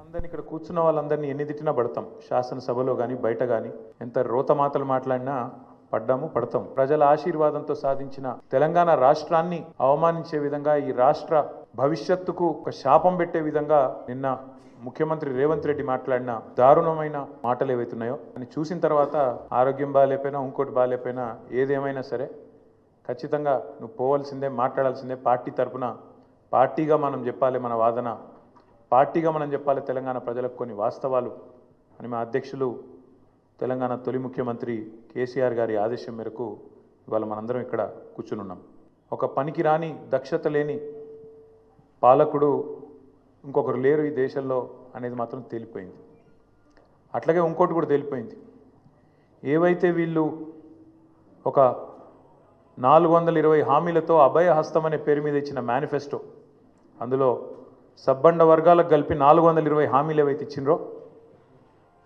అందరిని ఇక్కడ కూర్చున్న వాళ్ళందరినీ ఎన్ని తిట్టినా పడతాం. శాసనసభలో కానీ బయట కానీ ఎంత రోత మాటలు మాట్లాడినా పడ్డాము, పడతాం. ప్రజల ఆశీర్వాదంతో సాధించిన తెలంగాణ రాష్ట్రాన్ని అవమానించే విధంగా, ఈ రాష్ట్ర భవిష్యత్తుకు ఒక శాపం పెట్టే విధంగా నిన్న ముఖ్యమంత్రి రేవంత్ రెడ్డి మాట్లాడిన దారుణమైన మాటలు ఏవైతున్నాయో అని చూసిన తర్వాత ఆరోగ్యం బాగాలేకపోయినా, ఇంకోటి బాగాలేకపోయినా, ఏదేమైనా సరే ఖచ్చితంగా నువ్వు పోవాల్సిందే, మాట్లాడాల్సిందే. పార్టీ తరఫున పార్టీగా మనం చెప్పాలి మన వాదన, పార్టీగా మనం చెప్పాలి తెలంగాణ ప్రజలకు కొన్ని వాస్తవాలు అని మా అధ్యక్షులు తెలంగాణ తొలి ముఖ్యమంత్రి కేసీఆర్ గారి ఆదేశం మేరకు ఇవాళ మనందరం ఇక్కడ కూర్చునున్నాం. ఒక పనికిరాని దక్షత లేని పాలకుడు ఇంకొకరు లేరు ఈ దేశంలో అనేది మాత్రం తేలిపోయింది. అట్లాగే ఇంకోటి కూడా తేలిపోయింది. ఏవైతే వీళ్ళు ఒక 420 హామీలతో అభయ హస్తం అనే పేరు మీద ఇచ్చిన మేనిఫెస్టో, అందులో సబ్బండ వర్గాలకు కలిపి 420 హామీలు ఏవైతే ఇచ్చినరో,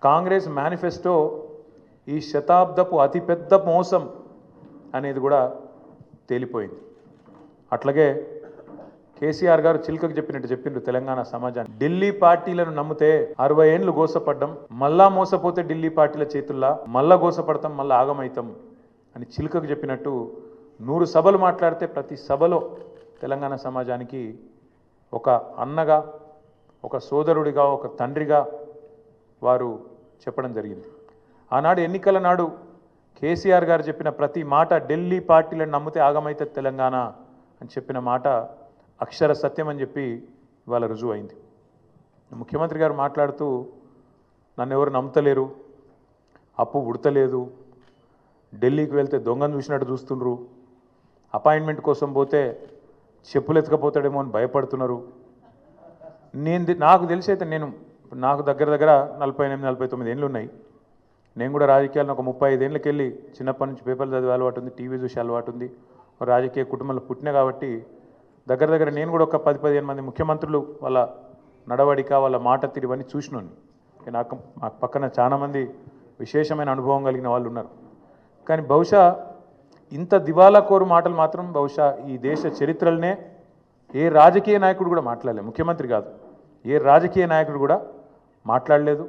కాంగ్రెస్ మేనిఫెస్టో ఈ శతాబ్దపు అతిపెద్ద మోసం అనేది కూడా తేలిపోయింది. అట్లాగే కేసీఆర్ గారు చిలుకకు చెప్పినట్టు చెప్పిండ్రు తెలంగాణ సమాజాన్ని. ఢిల్లీ పార్టీలను నమ్మితే 60 ఏళ్ళు గోసపడ్డం, మళ్ళా మోసపోతే ఢిల్లీ పార్టీల చేతుల్లా మళ్ళా గోసపడతాం, మళ్ళా ఆగమైతాం అని చిలుకకు చెప్పినట్టు 100 సభలు మాట్లాడితే ప్రతి సభలో తెలంగాణ సమాజానికి ఒక అన్నగా, ఒక సోదరుడిగా, ఒక తండ్రిగా వారు చెప్పడం జరిగింది. ఆనాడు ఎన్నికల నాడు కేసీఆర్ గారు చెప్పిన ప్రతి మాట, ఢిల్లీ పార్టీలను నమ్మితే ఆగమైతే తెలంగాణ అని చెప్పిన మాట అక్షర సత్యం అని చెప్పి ఇవాళ రుజువు అయింది. ముఖ్యమంత్రి గారు మాట్లాడుతూ నన్ను ఎవరు నమ్ముతలేరు, అప్పు ఉడతలేదు, ఢిల్లీకి వెళ్తే దొంగను చూసినట్టు చూస్తుండ్రు, అపాయింట్మెంట్ కోసం పోతే చెప్పులు ఎత్తుకపోతాడేమో అని భయపడుతున్నారు. నాకు తెలిసి అయితే నాకు దగ్గర 48-49 ఏళ్ళు ఉన్నాయి. నేను కూడా రాజకీయాలను ఒక 35 ఏళ్ళకి వెళ్ళి చిన్నప్పటి నుంచి పేపర్లు చదివే అలవాటు ఉంది, టీవీ చూసే అలవాటు ఉంది, రాజకీయ కుటుంబంలో పుట్టిన కాబట్టి దగ్గర నేను కూడా ఒక 10-15 మంది ముఖ్యమంత్రులు వాళ్ళ నడవడిక, వాళ్ళ మాట తీరువన్నీ చూసినాను. నాకు పక్కన చాలామంది విశేషమైన అనుభవం కలిగిన వాళ్ళు ఉన్నారు. కానీ బహుశా ఇంత దివాలా కోరు మాటలు మాత్రం బహుశా ఈ దేశ చరిత్రలనే ఏ రాజకీయ నాయకుడు కూడా మాట్లాడలేదు. ముఖ్యమంత్రి కాదు, ఏ రాజకీయ నాయకుడు కూడా మాట్లాడలేదు.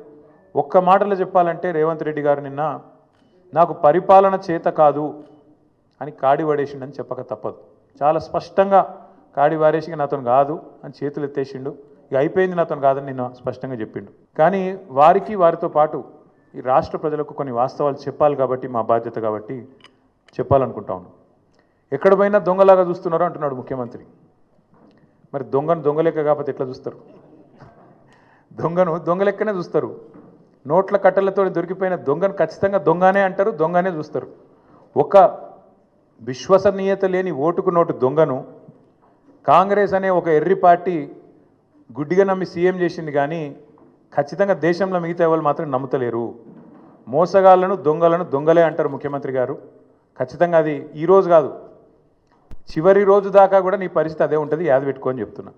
ఒక్క మాటలో చెప్పాలంటే రేవంత్ రెడ్డి గారు నిన్న నాకు పరిపాలన చేత కాదు అని కాడి పడేసిండని చెప్పక తప్పదు. చాలా స్పష్టంగా కాడి వారేసి నాతో కాదు అని చేతులు ఎత్తేసిండు. ఇక అయిపోయింది, నాతో కాదని నిన్న స్పష్టంగా చెప్పిండు. కానీ వారితో పాటు ఈ రాష్ట్ర ప్రజలకు కొన్ని వాస్తవాలు చెప్పాలి కాబట్టి, మా బాధ్యత కాబట్టి చెప్పాలనుకుంటా ఉన్నాం. ఎక్కడ పోయినా దొంగలాగా చూస్తున్నారు అంటున్నాడు ముఖ్యమంత్రి. మరి దొంగలెక్క కాకపోతే ఎట్లా చూస్తారు? దొంగలెక్కనే చూస్తారు. నోట్ల కట్టలతో దొరికిపోయిన దొంగను ఖచ్చితంగా దొంగనే అంటారు, దొంగనే చూస్తారు. ఒక విశ్వసనీయత లేని ఓటుకు నోటు దొంగను కాంగ్రెస్ అనే ఒక ఎర్రి పార్టీ గుడ్డిగా నమ్మి సీఎం చేసింది. కానీ ఖచ్చితంగా దేశంలో మిగతా వాళ్ళు మాత్రం నమ్ముతలేరు. మోసగాళ్లను, దొంగలను దొంగలే అంటారు ముఖ్యమంత్రి గారు. ఖచ్చితంగా అది ఈరోజు కాదు, చివరి రోజు దాకా కూడా నీ పరిస్థితి అదే ఉంటుంది, యాద పెట్టుకొని చెప్తున్నా.